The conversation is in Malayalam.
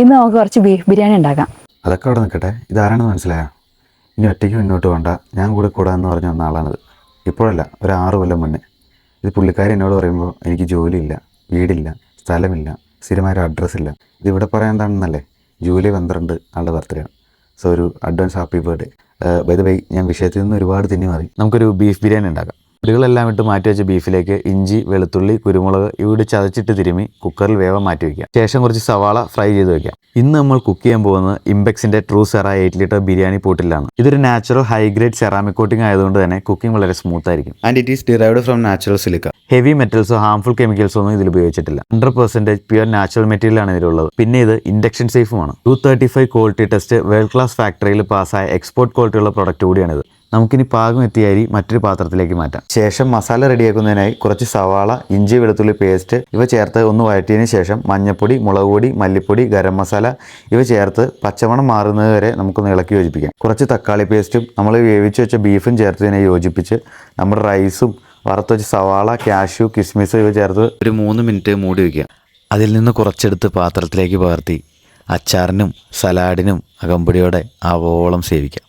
ഇന്ന് നമുക്ക് കുറച്ച് ബീഫ് ബിരിയാണി ഉണ്ടാക്കാം. അതൊക്കെ അവിടെ നിൽക്കട്ടെ, ഇതാരാണെന്ന് മനസ്സിലായോ? ഇനി ഒറ്റയ്ക്ക് മുന്നോട്ട് വേണ്ട, ഞാൻ കൂടെ കൂടാമെന്ന് പറഞ്ഞ വന്ന ആളാണിത്. ഇപ്പോഴല്ല, ഒരു 6 കൊല്ലം മുന്നേ. ഇത് പുള്ളിക്കാരി എന്നോട് പറയുമ്പോൾ എനിക്ക് ജോലിയില്ല, വീടില്ല, സ്ഥലമില്ല, സ്ഥിരമായൊരു അഡ്രസ്സില്ല. ഇതിവിടെ പറയാൻ എന്താണെന്നല്ലേ, ജൂലൈ 12 ആളുടെ ബർത്ത്ഡേ ആണ്. സോ ഒരു advance happy birthday. By the way, ഞാൻ വിഷയത്തിൽ നിന്ന് ഒരുപാട് തിന്നി മാറി. നമുക്കൊരു ബീഫ് ബിരിയാണി ഉണ്ടാക്കാം. പൊടികളെല്ലാം ഇട്ട് മാറ്റി വെച്ച ബീഫിലേക്ക് ഇഞ്ചി, വെളുത്തുള്ളി, കുരുമുളക് ഇവിടെ ചതച്ചിട്ട് തിരുമ്മി കുക്കറിൽ വേവാൻ മാറ്റി വയ്ക്കാം. ശേഷം കുറച്ച് സവാള ഫ്രൈ ചെയ്ത് വയ്ക്കാം. ഇന്ന് നമ്മൾ കുക്ക് ചെയ്യാൻ പോകുന്നത് ഇംപെക്സിന്റെ ട്രൂ സെറ 8 ലിറ്റർ ബിരിയാണി പോട്ടിലാണ്. ഇതൊരു natural high grade ceramic coating ആയതുകൊണ്ട് തന്നെ കുക്കിംഗ് വളരെ സ്മൂത്ത് ആയിരിക്കും. And it is derived from natural silica. Heavy മെറ്റൽസോ ഹാംഫുൾ കെമിക്കൽസോ ഒന്നും ഇതിൽ ഉപയോഗിച്ചിട്ടില്ല. 100% പ്യുവർ നാച്ചുറൽ മെറ്റീരിയൽ ആണ് ഇതിലുള്ളത്. പിന്നെ ഇത് ഇൻഡക്ഷൻ സേഫുമാണ്. 235 ക്വാളിറ്റി ടെസ്റ്റ് വേൾഡ് ക്ലാസ് ഫാക്ടറിയിൽ പാസ്സായ എക്സ്പോർട്ട് ക്വാളിറ്റിയുള്ള പ്രൊഡക്റ്റ് കൂടിയാണിത്. നമുക്കിനി പാകം എത്തിയ അരി മറ്റൊരു പാത്രത്തിലേക്ക് മാറ്റാം. ശേഷം മസാല റെഡിയാക്കുന്നതിനായി കുറച്ച് സവാള, ഇഞ്ചി, വെളുത്തുള്ളി പേസ്റ്റ് ഇവ ചേർത്ത് ഒന്ന് വഴറ്റിയതിന് ശേഷം മഞ്ഞൾപ്പൊടി, മുളക് പൊടി, മല്ലിപ്പൊടി, ഗരം മസാല ഇവ ചേർത്ത് പച്ചമണം മാറുന്നത് വരെ നമുക്കൊന്ന് ഇളക്കി യോജിപ്പിക്കാം. കുറച്ച് തക്കാളി പേസ്റ്റും നമ്മൾ വേവിച്ച് വെച്ച ബീഫും ചേർത്തതിനെ യോജിപ്പിച്ച് നമ്മുടെ റൈസും വറുത്ത് വെച്ച സവാള, കാഷ്യൂ, കിസ്മിസ് ഇവ ചേർത്ത് ഒരു 3 മിനിറ്റ് മൂടി വയ്ക്കുക. അതിൽ നിന്ന് കുറച്ചെടുത്ത് പാത്രത്തിലേക്ക് പകർത്തി അച്ചാറിനും സലാഡിനും അകമ്പടിയോടെ ആവോളം സേവിക്കാം.